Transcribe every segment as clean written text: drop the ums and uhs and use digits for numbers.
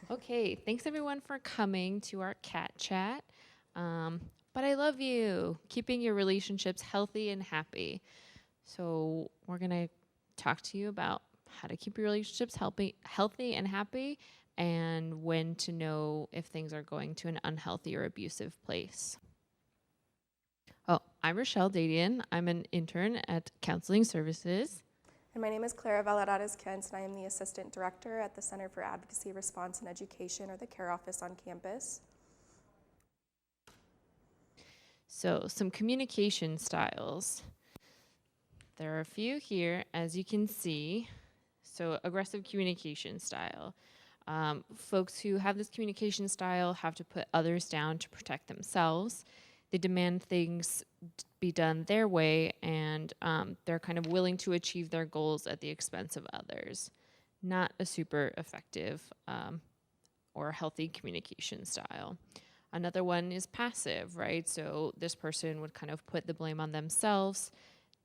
Okay, thanks everyone for coming to our cat chat. But I love you, keeping your relationships healthy and happy. So we're gonna talk to you about how to keep your relationships healthy and happy, and when to know if things are going to an unhealthy or abusive place. Oh, I'm Rochelle Dadian. I'm an intern at Counseling Services. And my name is Clara Valadares Kent, and I am the Assistant Director at the Center for Advocacy, Response, and Education, or the CARE Office on campus. So, some communication styles. There are a few here, as you can see. So, aggressive communication style. Folks who have this communication style have to put others down to protect themselves. They demand things be done their way, and they're kind of willing to achieve their goals at the expense of others. Not a super effective or healthy communication style. Another one is passive, right? So this person would kind of put the blame on themselves.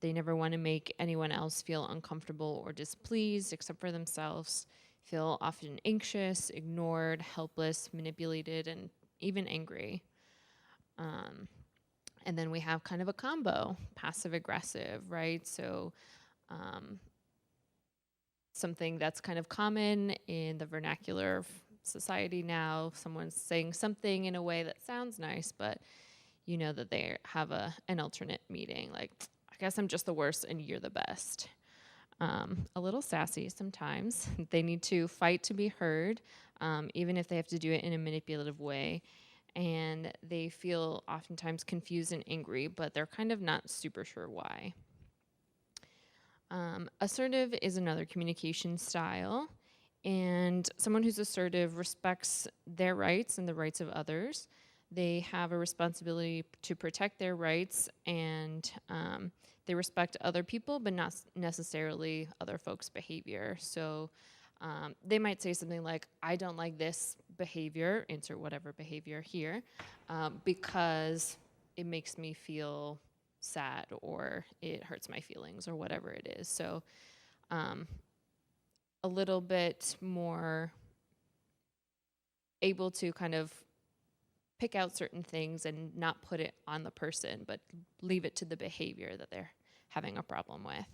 They never want to make anyone else feel uncomfortable or displeased except for themselves. Feel often anxious, ignored, helpless, manipulated, and even angry. And then we have kind of a combo, passive aggressive, right? So something that's kind of common in the vernacular of society now. Someone's saying something in a way that sounds nice, but you know that they have an alternate meaning. Like, I guess I'm just the worst and you're the best. A little sassy sometimes. They need to fight to be heard, even if they have to do it in a manipulative way. And they feel oftentimes confused and angry, but they're kind of not super sure why. Assertive is another communication style. And someone who's assertive respects their rights and the rights of others. They have a responsibility to protect their rights, and they respect other people, but not necessarily other folks' behavior. So they might say something like, I don't like this behavior, insert whatever behavior here, because it makes me feel sad or it hurts my feelings or whatever it is. So a little bit more able to kind of pick out certain things and not put it on the person, but leave it to the behavior that they're having a problem with.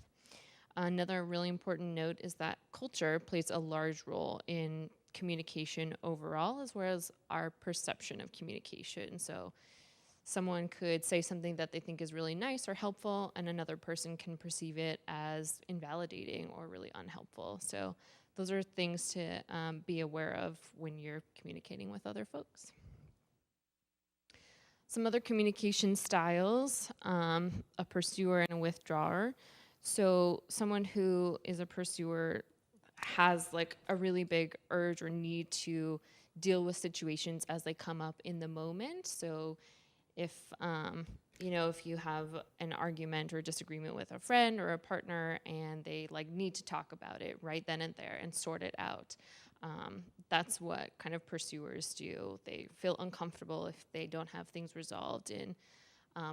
Another really important note is that culture plays a large role in communication overall, as well as our perception of communication. So someone could say something that they think is really nice or helpful, and another person can perceive it as invalidating or really unhelpful. So those are things to be aware of when you're communicating with other folks. Some other communication styles, a pursuer and a withdrawer. So someone who is a pursuer has like a really big urge or need to deal with situations as they come up in the moment. So if if you have an argument or disagreement with a friend or a partner and they like need to talk about it right then and there and sort it out, that's what kind of pursuers do. They feel uncomfortable if they don't have things resolved in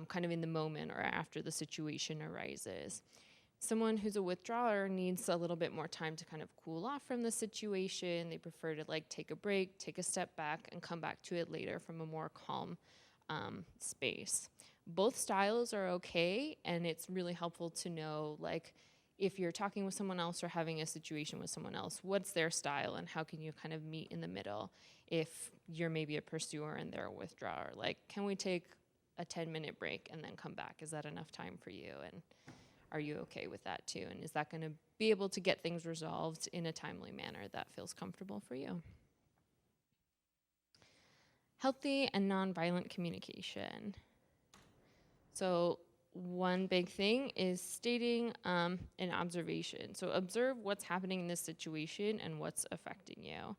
kind of in the moment or after the situation arises. Someone who's a withdrawer needs a little bit more time to kind of cool off from the situation. They prefer to like take a break, take a step back, and come back to it later from a more calm space. Both styles are okay, and it's really helpful to know, like, if you're talking with someone else or having a situation with someone else, what's their style and how can you kind of meet in the middle if you're maybe a pursuer and they're a withdrawer? Like, can we take a 10-minute break and then come back? Is that enough time for you? And are you okay with that too? And is that going to be able to get things resolved in a timely manner that feels comfortable for you? Healthy and nonviolent communication. So one big thing is stating an observation. So observe what's happening in this situation and what's affecting you.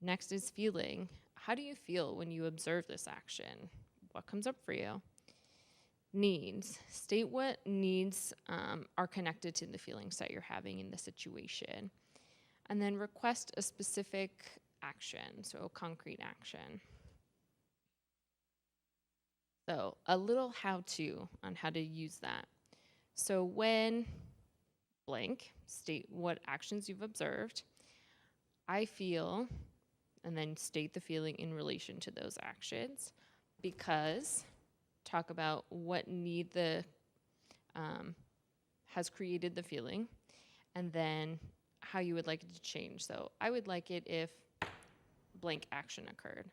Next is feeling. How do you feel when you observe this action? What comes up for you? Needs. State what needs are connected to the feelings that you're having in the situation. And then request a specific action, so a concrete action. So a little how-to on how to use that. So when blank, state what actions you've observed. I feel and then state the feeling in relation to those actions. Because talk about what need the has created the feeling, and then how you would like it to change. So I would like it if blank action occurred.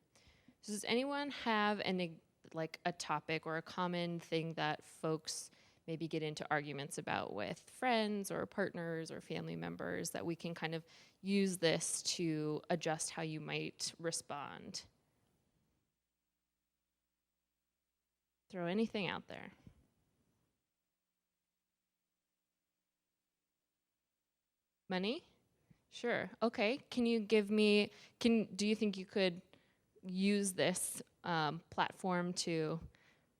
So does anyone have like a topic or a common thing that folks maybe get into arguments about with friends or partners or family members that we can kind of use this to adjust how you might respond? Throw anything out there. Money? Sure. Okay. Can you give me, do you think you could use this platform to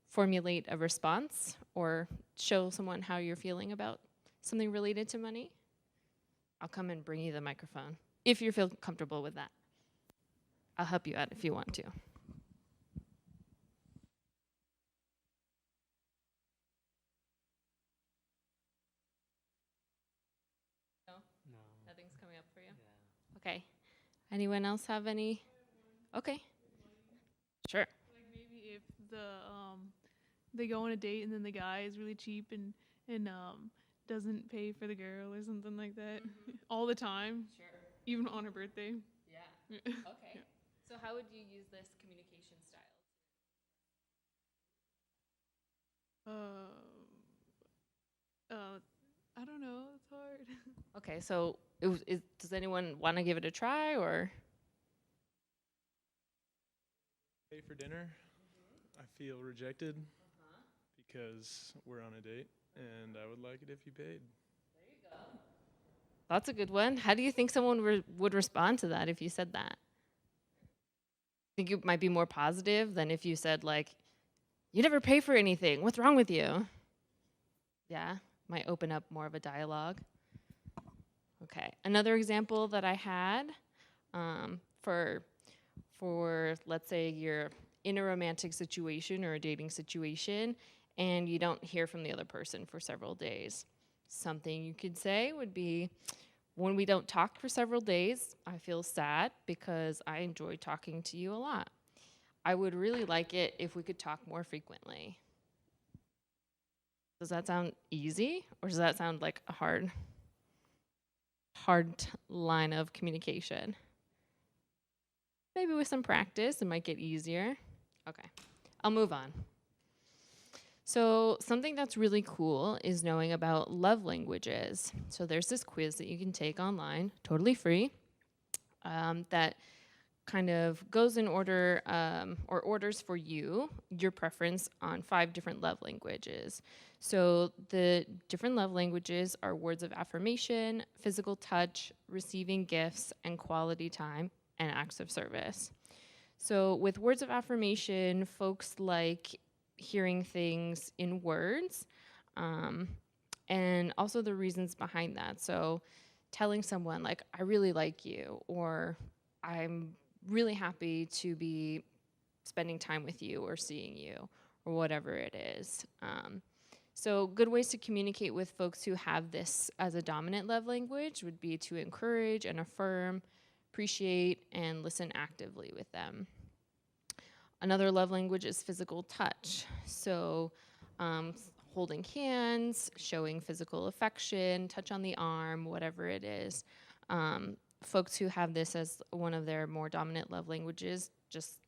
formulate a response or show someone how you're feeling about something related to money? I'll come and bring you the microphone if you feel comfortable with that. I'll help you out if you want to. No? No. Nothing's coming up for you? Yeah. Okay. Anyone else have any? Okay. Sure. Like maybe if they go on a date and then the guy is really cheap and doesn't pay for the girl or something like that all the time, Sure. even on her birthday. Yeah. Okay. So how would you use this communication style? I don't know. It's hard. Okay, so does anyone want to give it a try or? Pay for dinner. I feel rejected because we're on a date, and I would like it if you paid. That's a good one. How do you think someone would respond to that if you said that? Think it might be more positive than if you said like, "You never pay for anything. What's wrong with you?" Yeah, might open up more of a dialogue. Okay, another example that I had for let's say you're in a romantic situation or a dating situation and you don't hear from the other person for several days. Something you could say would be, when we don't talk for several days, I feel sad because I enjoy talking to you a lot. I would really like it if we could talk more frequently. Does that sound easy, or does that sound like a hard line of communication? Maybe with some practice, it might get easier. Okay, I'll move on. So something that's really cool is knowing about love languages. So there's this quiz that you can take online, totally free, that kind of goes in order or orders for you your preference on 5 different love languages. So the different love languages are words of affirmation, physical touch, receiving gifts, and quality time, and acts of service. So with words of affirmation, folks like hearing things in words, and also the reasons behind that. So telling someone like, "I really like you," or "I'm really happy to be spending time with you or seeing you," or whatever it is. So good ways to communicate with folks who have this as a dominant love language would be to encourage and affirm, appreciate, and listen actively with them. Another love language is physical touch. So holding hands, showing physical affection, touch on the arm, whatever it is. Folks who have this as one of their more dominant love languages just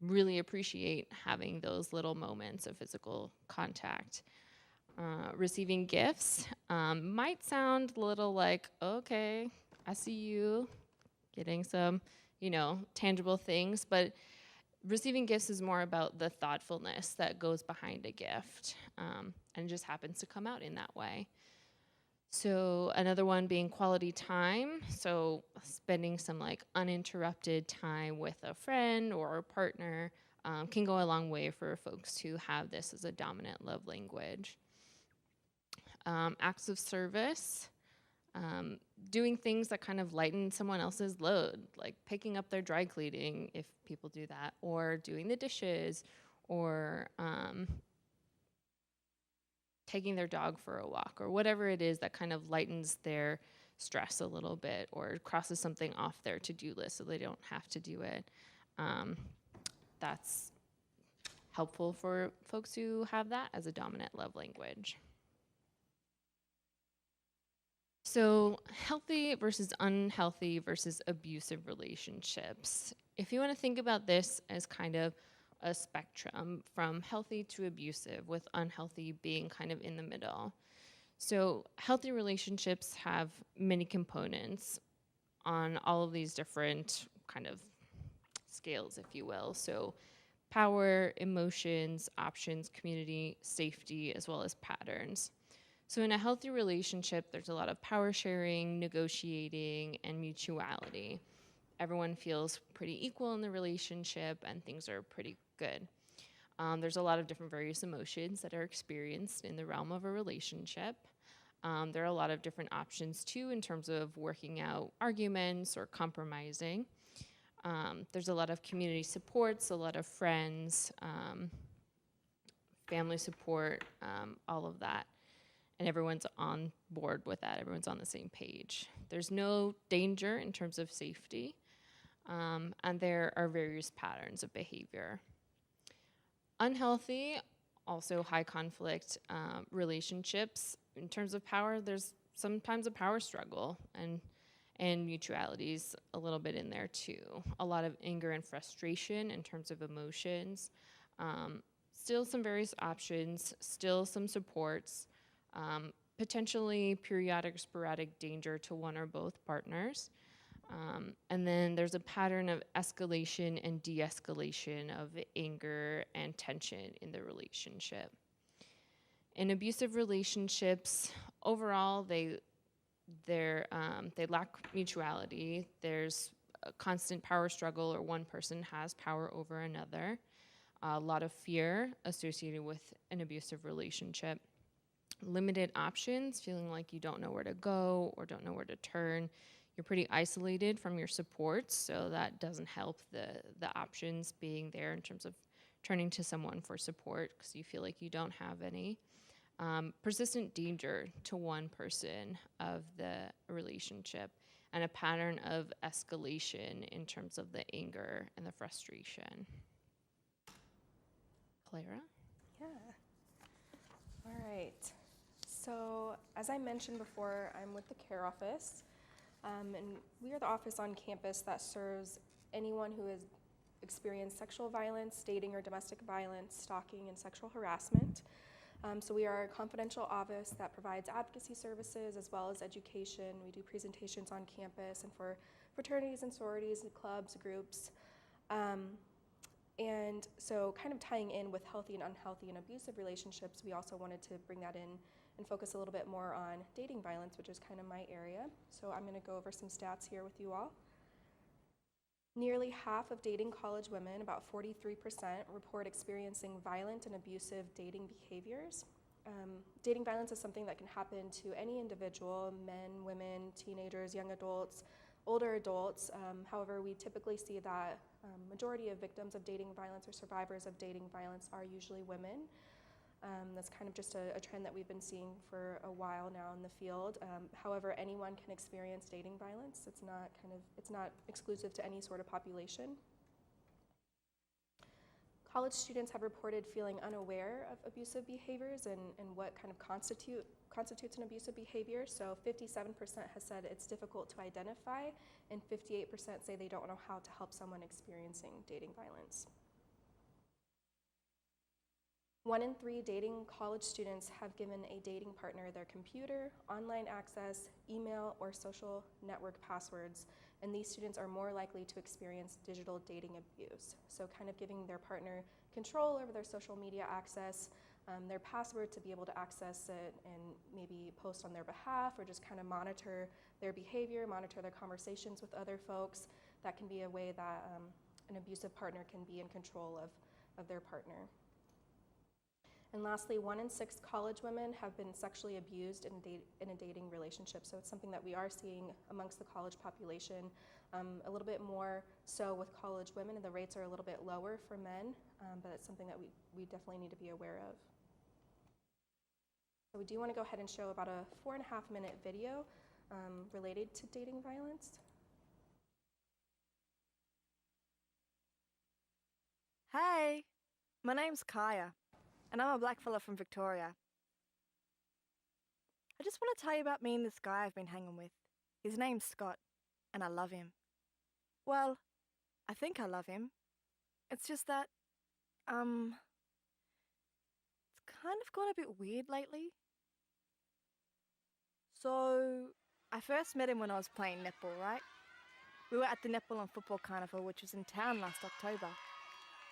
really appreciate having those little moments of physical contact. Receiving gifts might sound a little like, okay, I see you getting some, tangible things, but receiving gifts is more about the thoughtfulness that goes behind a gift, and just happens to come out in that way. So another one being quality time. So spending some like uninterrupted time with a friend or a partner can go a long way for folks who have this as a dominant love language. Acts of service. Doing things that kind of lighten someone else's load, like picking up their dry cleaning if people do that, or doing the dishes, or taking their dog for a walk, or whatever it is that kind of lightens their stress a little bit or crosses something off their to-do list so they don't have to do it. That's helpful for folks who have that as a dominant love language. So, healthy versus unhealthy versus abusive relationships. If you want to think about this as kind of a spectrum from healthy to abusive, with unhealthy being kind of in the middle. So, healthy relationships have many components on all of these different kind of scales, if you will. So, power, emotions, options, community, safety, as well as patterns. So, in a healthy relationship, there's a lot of power sharing, negotiating, and mutuality. Everyone feels pretty equal in the relationship, and things are pretty good. There's a lot of different various emotions that are experienced in the realm of a relationship. There are a lot of different options, too, in terms of working out arguments or compromising. There's a lot of community supports, a lot of friends, family support, all of that. And everyone's on board with that. Everyone's on the same page. There's no danger in terms of safety, and there are various patterns of behavior. Unhealthy, also high conflict relationships. In terms of power, there's sometimes a power struggle, and mutualities a little bit in there too. A lot of anger and frustration in terms of emotions. Still some various options, still some supports, potentially periodic sporadic danger to one or both partners. And then there's a pattern of escalation and de-escalation of anger and tension in the relationship. In abusive relationships, overall, they lack mutuality. There's a constant power struggle, or one person has power over another. A lot of fear associated with an abusive relationship. Limited options, feeling like you don't know where to go or don't know where to turn. You're pretty isolated from your supports, so that doesn't help the options being there in terms of turning to someone for support because you feel like you don't have any. Persistent danger to one person of the relationship, and a pattern of escalation in terms of the anger and the frustration. Clara? Yeah. All right. So, as I mentioned before, I'm with the care office, and we are the office on campus that serves anyone who has experienced sexual violence, dating or domestic violence, stalking, and sexual harassment. So we are a confidential office that provides advocacy services as well as education. We do presentations on campus and for fraternities and sororities and clubs, groups. And so kind of tying in with healthy and unhealthy and abusive relationships, we also wanted to bring that in and focus a little bit more on dating violence, which is kind of my area. So I'm going to go over some stats here with you all. Nearly half of dating college women, about 43%, report experiencing violent and abusive dating behaviors. Dating violence is something that can happen to any individual, men, women, teenagers, young adults, older adults. However, we typically see that majority of victims of dating violence or survivors of dating violence are usually women. That's kind of just a trend that we've been seeing for a while now in the field. However, anyone can experience dating violence. It's not exclusive to any sort of population. College students have reported feeling unaware of abusive behaviors and what kind of constitutes an abusive behavior. So 57% has said it's difficult to identify, and 58% say they don't know how to help someone experiencing dating violence. 1 in 3 dating college students have given a dating partner their computer, online access, email, or social network passwords, and these students are more likely to experience digital dating abuse. So kind of giving their partner control over their social media access, their password to be able to access it and maybe post on their behalf or just kind of monitor their behavior, monitor their conversations with other folks. That can be a way that an abusive partner can be in control of their partner. And lastly, 1 in 6 college women have been sexually abused in a dating relationship. So it's something that we are seeing amongst the college population, a little bit more so with college women, and the rates are a little bit lower for men, but it's something that we definitely need to be aware of. So we do want to go ahead and show about a 4.5-minute video related to dating violence. Hey, my name's Kaya, and I'm a black fella from Victoria. I just want to tell you about me and this guy I've been hanging with. His name's Scott, and I love him. Well, I think I love him. It's just that, it's kind of gone a bit weird lately. So, I first met him when I was playing netball, right? We were at the Netball and Football Carnival, which was in town last October.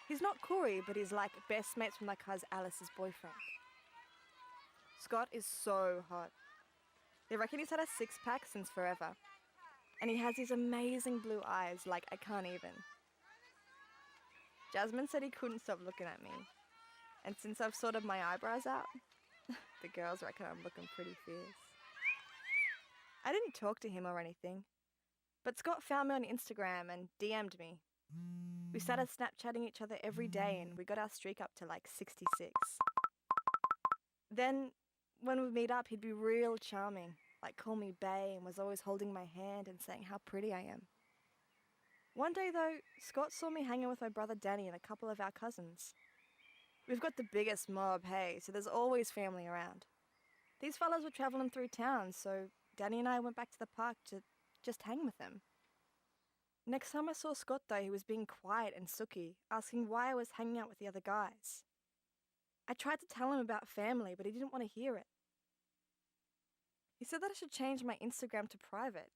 He's not Corey, but he's like best mates with my cousin Alice's boyfriend. Scott is so hot. They reckon he's had a six-pack since forever. And he has these amazing blue eyes, like I can't even. Jasmine said he couldn't stop looking at me. And since I've sorted my eyebrows out, the girls reckon I'm looking pretty fierce. I didn't talk to him or anything, but Scott found me on Instagram and DM'd me. We started Snapchatting each other every day and we got our streak up to like 66. Then, when we'd meet up, he'd be real charming, like call me bae, and was always holding my hand and saying how pretty I am. One day though, Scott saw me hanging with my brother Danny and a couple of our cousins. We've got the biggest mob, hey, so there's always family around. These fellas were travelling through town, so Danny and I went back to the park to just hang with them. Next time I saw Scott though, he was being quiet and sooky, asking why I was hanging out with the other guys. I tried to tell him about family, but he didn't want to hear it. He said that I should change my Instagram to private.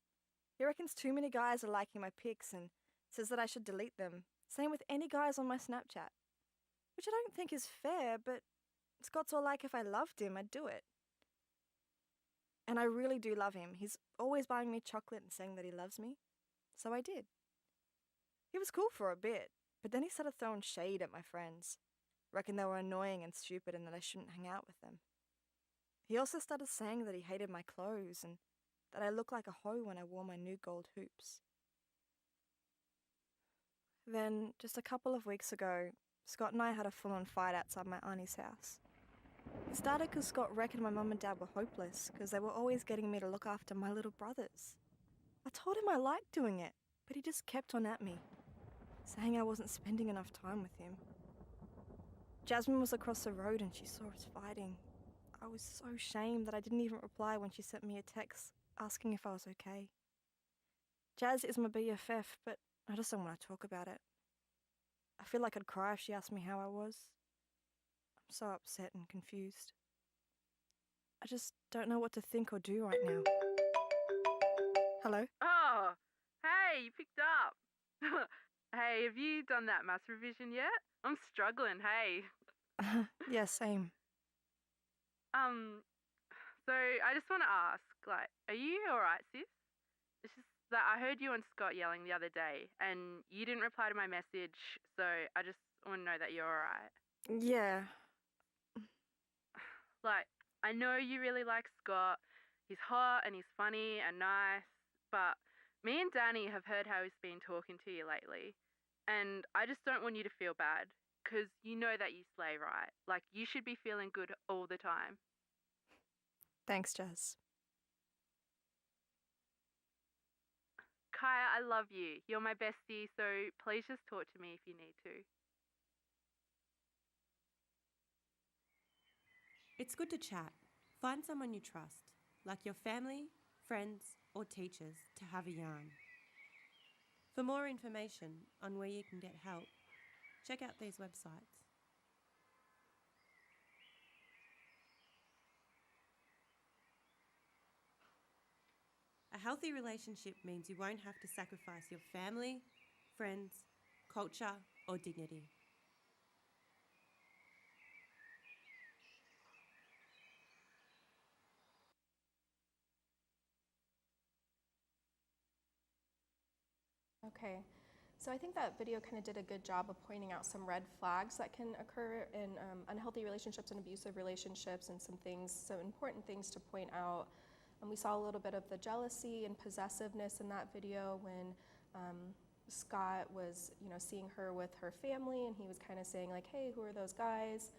He reckons too many guys are liking my pics and says that I should delete them. Same with any guys on my Snapchat. Which I don't think is fair, but Scott's all like if I loved him, I'd do it. And I really do love him. He's always buying me chocolate and saying that he loves me. So I did. He was cool for a bit, but then he started throwing shade at my friends. Reckoned they were annoying and stupid and that I shouldn't hang out with them. He also started saying that he hated my clothes and that I looked like a hoe when I wore my new gold hoops. Then, just a couple of weeks ago, Scott and I had a full-on fight outside my auntie's house. It started because Scott reckoned my mum and dad were hopeless because they were always getting me to look after my little brothers. I told him I liked doing it, but he just kept on at me, saying I wasn't spending enough time with him. Jasmine was across the road and she saw us fighting. I was so ashamed that I didn't even reply when she sent me a text asking if I was okay. Jazz is my BFF, but I just don't want to talk about it. I feel like I'd cry if she asked me how I was. I'm so upset and confused. I just don't know what to think or do right now. Hello? Oh, hey, you picked up. Hey, have you done that maths revision yet? I'm struggling, hey. Yeah, same. So I just want to ask, like, are you alright, sis? It's just that I heard you and Scott yelling the other day, and you didn't reply to my message, so I just want to know that you're alright. Yeah. Like, I know you really like Scott. He's hot and he's funny and nice, but me and Danny have heard how he's been talking to you lately, and I just don't want you to feel bad, because you know that you slay, right? Like, you should be feeling good all the time. Thanks, Jazz. Kaya, I love you. You're my bestie, so please just talk to me if you need to. It's good to chat. Find someone you trust, like your family, friends, or teachers, to have a yarn. For more information on where you can get help, check out these websites. A healthy relationship means you won't have to sacrifice your family, friends, culture, or dignity. Okay, so I think that video kind of did a good job of pointing out some red flags that can occur in unhealthy relationships and abusive relationships, and some important things to point out. And we saw a little bit of the jealousy and possessiveness in that video when Scott was, seeing her with her family, and he was kind of saying like, "Hey, who are those guys?"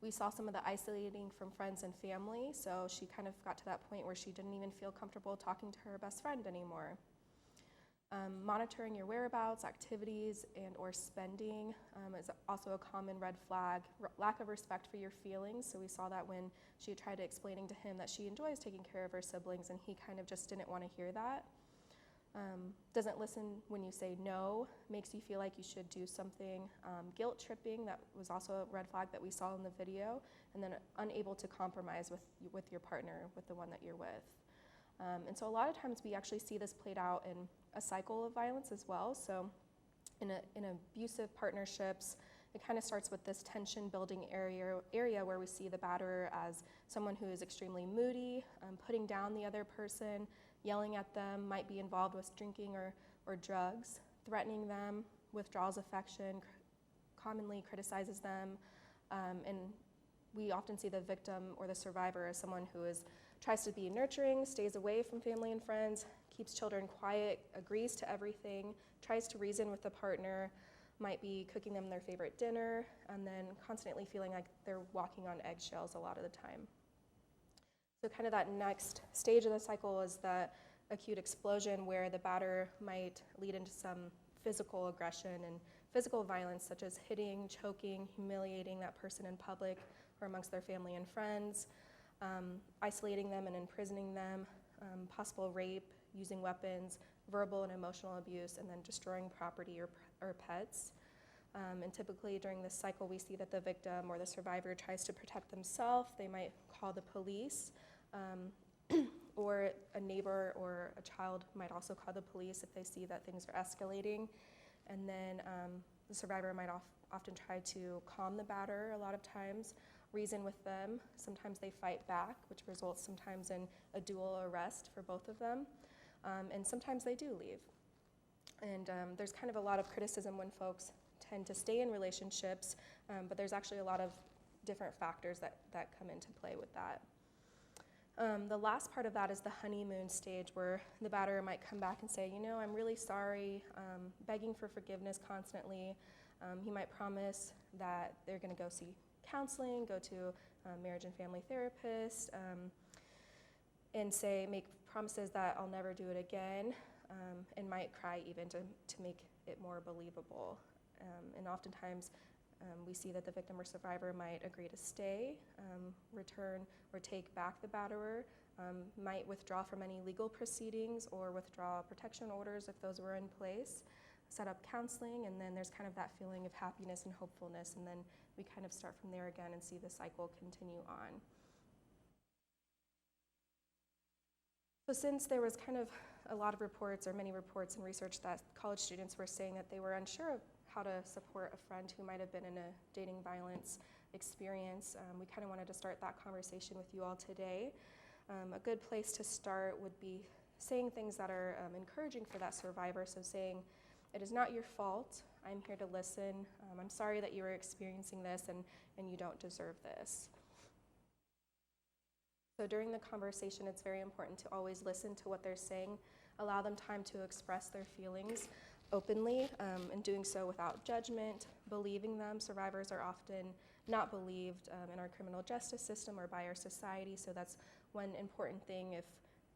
We saw some of the isolating from friends and family, so she kind of got to that point where she didn't even feel comfortable talking to her best friend anymore. Monitoring your whereabouts, activities, and or spending is also a common red flag. Lack of respect for your feelings. So we saw that when she tried explaining to him that she enjoys taking care of her siblings, and he kind of just didn't want to hear that. Doesn't listen when you say no, makes you feel like you should do something. Guilt tripping, that was also a red flag that we saw in the video. And then unable to compromise with your partner, with the one that you're with. And so a lot of times we actually see this played out in a cycle of violence as well. So in abusive partnerships, it kind of starts with this tension building area where we see the batterer as someone who is extremely moody, putting down the other person, yelling at them, might be involved with drinking or drugs, threatening them, withdraws affection, commonly criticizes them, and we often see the victim or the survivor as someone who tries to be nurturing, stays away from family and friends, keeps children quiet, agrees to everything, tries to reason with the partner, might be cooking them their favorite dinner, and then constantly feeling like they're walking on eggshells a lot of the time. So kind of that next stage of the cycle is the acute explosion where the batterer might lead into some physical aggression and physical violence, such as hitting, choking, humiliating that person in public or amongst their family and friends, isolating them and imprisoning them, possible rape, using weapons, verbal and emotional abuse, and then destroying property or pets. And typically during this cycle, we see that the victim or the survivor tries to protect themselves. They might call the police, or a neighbor or a child might also call the police if they see that things are escalating. And then the survivor might often try to calm the batterer a lot of times, reason with them. Sometimes they fight back, which results sometimes in a dual arrest for both of them. And sometimes they do leave. And there's kind of a lot of criticism when folks tend to stay in relationships, but there's actually a lot of different factors that come into play with that. The last part of that is the honeymoon stage, where the batterer might come back and say, I'm really sorry, begging for forgiveness constantly. He might promise that they're going to go see counseling, go to a marriage and family therapist, and make promises that I'll never do it again, and might cry even to make it more believable. And oftentimes we see that the victim or survivor might agree to stay, return or take back the batterer, might withdraw from any legal proceedings or withdraw protection orders if those were in place, set up counseling, and then there's kind of that feeling of happiness and hopefulness, and then we kind of start from there again and see the cycle continue on. So since there was kind of a lot of reports, or many reports and research, that college students were saying that they were unsure of how to support a friend who might have been in a dating violence experience, we kind of wanted to start that conversation with you all today. A good place to start would be saying things that are encouraging for that survivor. So saying, it is not your fault, I'm here to listen, I'm sorry that you are experiencing this, and you don't deserve this. So during the conversation, it's very important to always listen to what they're saying, allow them time to express their feelings openly, and doing so without judgment, believing them. Survivors are often not believed in our criminal justice system or by our society, so that's one important thing. If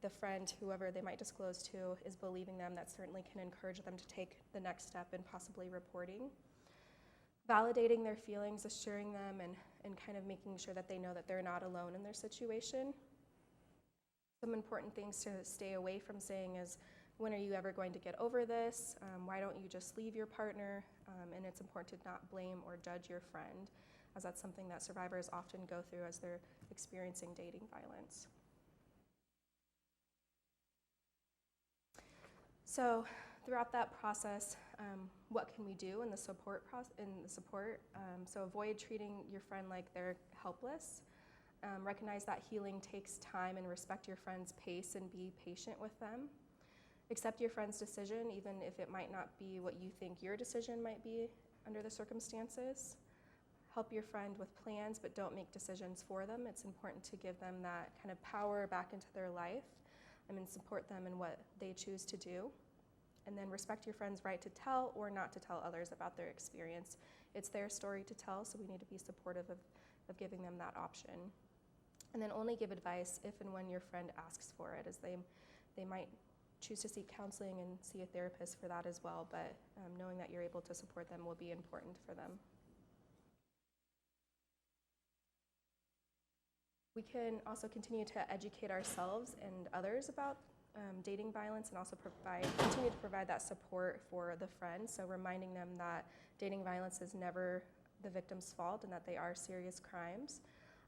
the friend, whoever they might disclose to, is believing them, that certainly can encourage them to take the next step in possibly reporting. Validating their feelings, assuring them, and kind of making sure that they know that they're not alone in their situation. Some important things to stay away from saying is, when are you ever going to get over this? Why don't you just leave your partner? And it's important to not blame or judge your friend, as that's something that survivors often go through as they're experiencing dating violence. So throughout that process, what can we do in the support so avoid treating your friend like they're helpless. Recognize that healing takes time, and respect your friend's pace and be patient with them. Accept your friend's decision, even if it might not be what you think your decision might be under the circumstances. Help your friend with plans, but don't make decisions for them. It's important to give them that kind of power back into their life, and support them in what they choose to do. And then respect your friend's right to tell or not to tell others about their experience. It's their story to tell, so we need to be supportive of of giving them that option. And then only give advice if and when your friend asks for it, as they might choose to seek counseling and see a therapist for that as well, but knowing that you're able to support them will be important for them. We can also continue to educate ourselves and others about dating violence, and also continue to provide that support for the friends. So reminding them that dating violence is never the victim's fault and that they are serious crimes.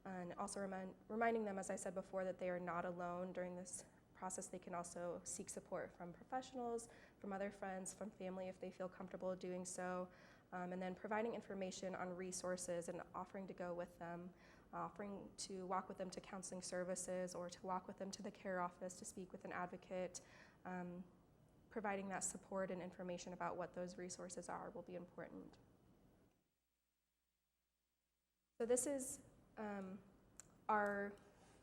And also reminding them, as I said before, that they are not alone during this process. They can also seek support from professionals, from other friends, from family if they feel comfortable doing so. And then providing information on resources and offering to go with them, offering to walk with them to counseling services or to walk with them to the care office to speak with an advocate. Providing that support and information about what those resources are will be important. So this is our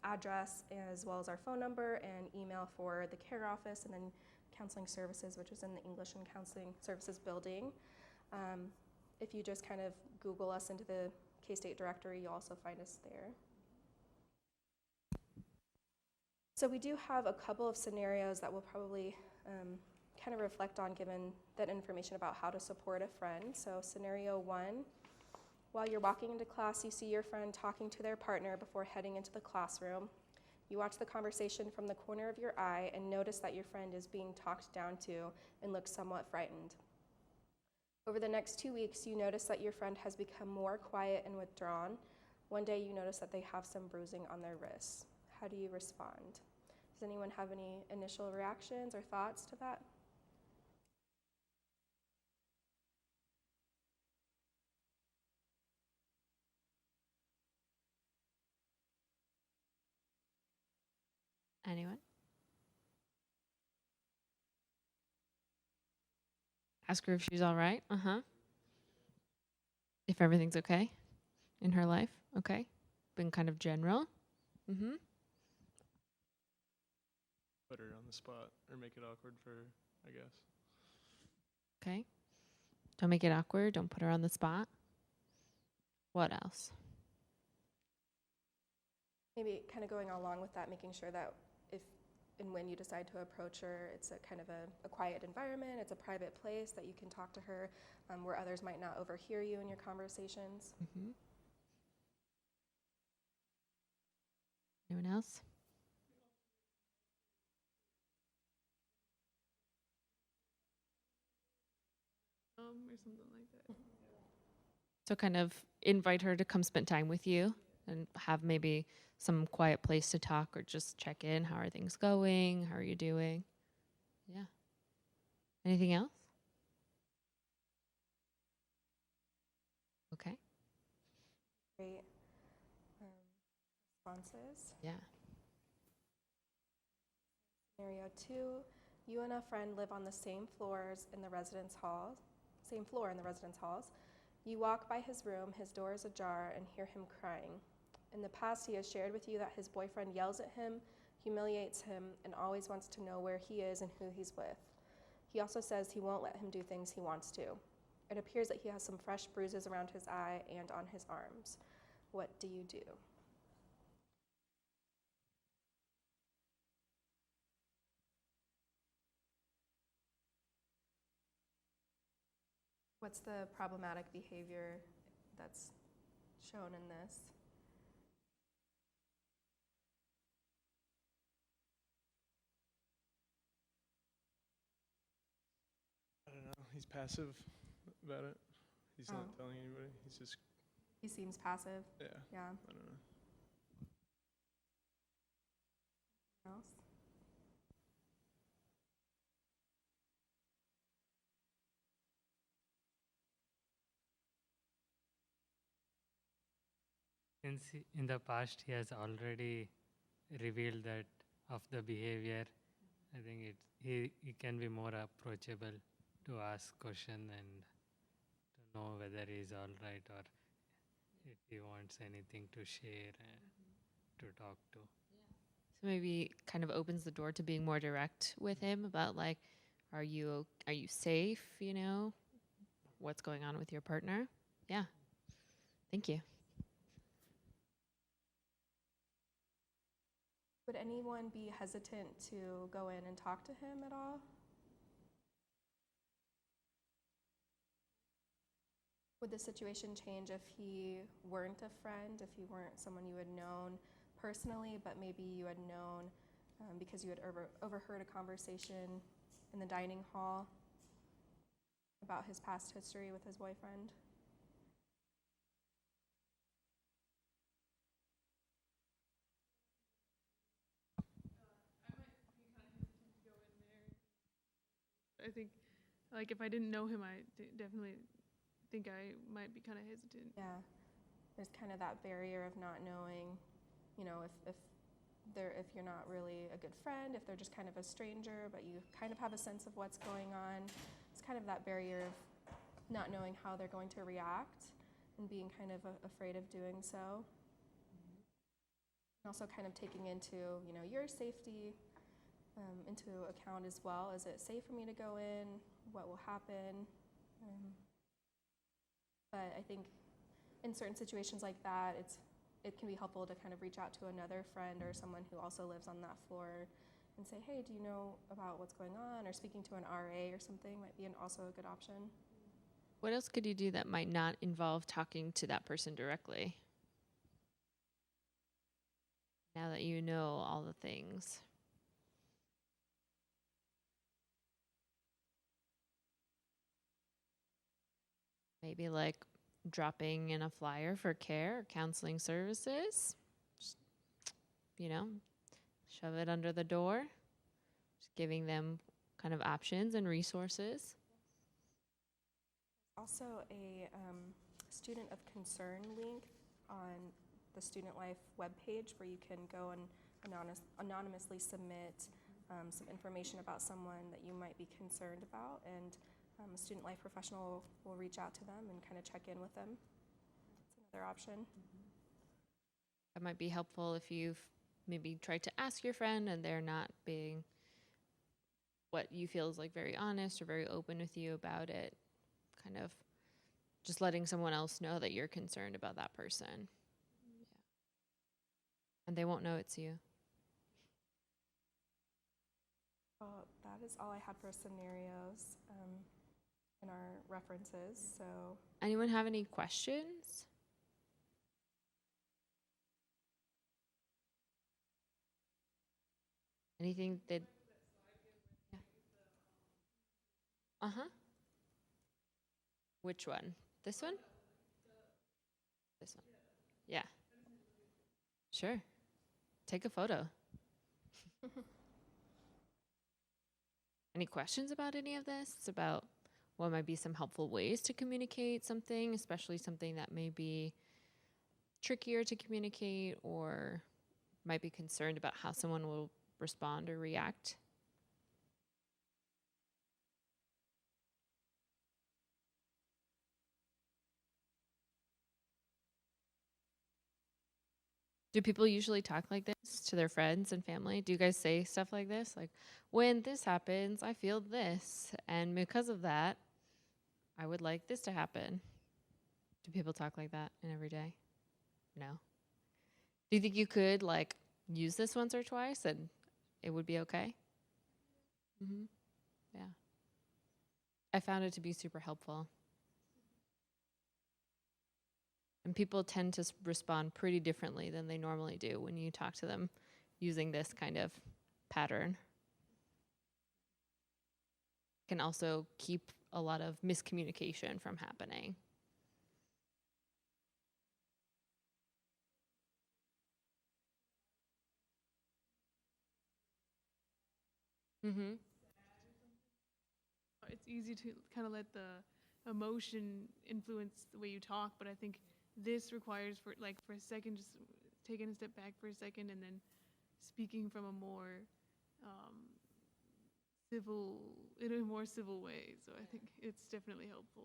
address as well as our phone number and email for the care office, and then counseling services, which is in the English and Counseling Services building. If you just kind of Google us into the K-State directory, you'll also find us there. So we do have a couple of scenarios that we'll probably kind of reflect on given that information about how to support a friend. So scenario 1, while you're walking into class, you see your friend talking to their partner before heading into the classroom. You watch the conversation from the corner of your eye and notice that your friend is being talked down to and looks somewhat frightened. Over the next 2 weeks, you notice that your friend has become more quiet and withdrawn. One day, you notice that they have some bruising on their wrists. How do you respond? Does anyone have any initial reactions or thoughts to that? Anyone? Ask her if she's all right. If everything's okay in her life. Okay. Been kind of general. Put her on the spot or make it awkward for her, I guess. Okay. Don't make it awkward. Don't put her on the spot. What else? Maybe kind of going along with that, making sure that if and when you decide to approach her, it's a kind of a quiet environment, it's a private place that you can talk to her where others might not overhear you in your conversations. Anyone else? Or something like that. So kind of invite her to come spend time with you and have maybe some quiet place to talk or just check in. How are things going? How are you doing? Yeah. Anything else? Okay. Great responses. Yeah. Scenario 2, you and a friend live on the same floor in the residence halls. You walk by his room, his door is ajar, and hear him crying. In the past, he has shared with you that his boyfriend yells at him, humiliates him, and always wants to know where he is and who he's with. He also says he won't let him do things he wants to. It appears that he has some fresh bruises around his eye and on his arms. What do you do? What's the problematic behavior that's shown in this? I don't know. He's passive about it. He's not telling anybody. He's just. He seems passive. Yeah. Yeah. I don't know. Else? Since in the past he has already revealed that of the behavior, I think he can be more approachable to ask question and to know whether he's all right or if he wants anything to share and to talk to. So maybe kind of opens the door to being more direct with him about like, are you safe? You know, what's going on with your partner? Yeah. Thank you. Would anyone be hesitant to go in and talk to him at all? Would the situation change if he weren't a friend, if he weren't someone you had known personally, but maybe you had known because you had overheard a conversation in the dining hall about his past history with his boyfriend? I think, like, if I didn't know him, I definitely think I might be kind of hesitant. Yeah, there's kind of that barrier of not knowing, you know, if you're not really a good friend, if they're just kind of a stranger, but you kind of have a sense of what's going on. It's kind of that barrier of not knowing how they're going to react and being kind of afraid of doing so. And also kind of taking into, you know, your safety into account as well. Is it safe for me to go in? What will happen? But I think in certain situations like that, it can be helpful to kind of reach out to another friend or someone who also lives on that floor and say, hey, do you know about what's going on? Or speaking to an RA or something might be also a good option. What else could you do that might not involve talking to that person directly? Now that you know all the things. Maybe like dropping in a flyer for care or counseling services. Just, you know, shove it under the door. Just giving them kind of options and resources. Also a student of concern link on the Student Life webpage where you can go and anonymously submit some information about someone that you might be concerned about, and a student life professional will reach out to them and kind of check in with them. That's another option. That might be helpful if you've maybe tried to ask your friend and they're not being what you feel is like very honest or very open with you about it. Kind of just letting someone else know that you're concerned about that person. Yeah. And they won't know it's you. Well, that is all I had for scenarios in our references. So, Anyone have any questions? Anything that? Yeah. Uh-huh. Which one? This one? This one. Yeah. Sure. Take a photo. Any questions about any of this? It's about what might be some helpful ways to communicate something, especially something that may be trickier to communicate or might be concerned about how someone will respond or react. Do people usually talk like this to their friends and family? Do you guys say stuff like this? Like, when this happens, I feel this. And because of that, I would like this to happen. Do people talk like that in every day? No. Do you think you could, like, use this once or twice and it would be okay? Mm-hmm. Yeah. I found it to be super helpful. And people tend to respond pretty differently than they normally do when you talk to them using this kind of pattern. Can also keep a lot of miscommunication from happening. Mm-hmm. It's easy to kind of let the emotion influence the way you talk, but I think this requires for a second, just taking a step back for a second and then speaking from a more civil, in a more civil way. So I think it's definitely helpful.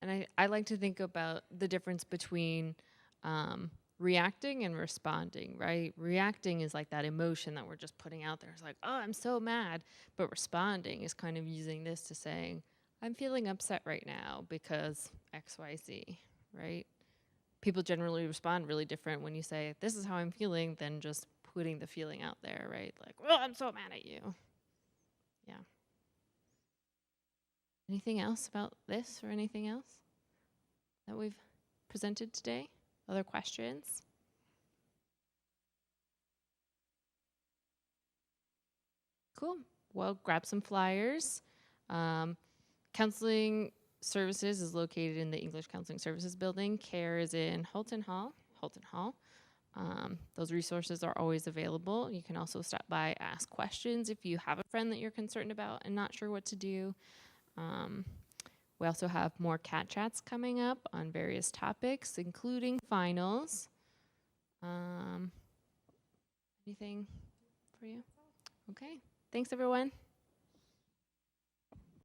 And I like to think about the difference between reacting and responding, right? Reacting is like that emotion that we're just putting out there. It's like, oh, I'm so mad. But responding is kind of using this to saying, I'm feeling upset right now because X, Y, Z, right? People generally respond really different when you say, this is how I'm feeling, than just putting the feeling out there, right? Like, well, I'm so mad at you. Yeah. Anything else about this or anything else that we've presented today? Other questions? Cool. Well, grab some flyers. Counseling Services is located in the English Counseling Services building. CARE is in Holton Hall. Those resources are always available. You can also stop by, ask questions if you have a friend that you're concerned about and not sure what to do. We also have more cat chats coming up on various topics, including finals. Anything for you? Okay. Thanks, everyone.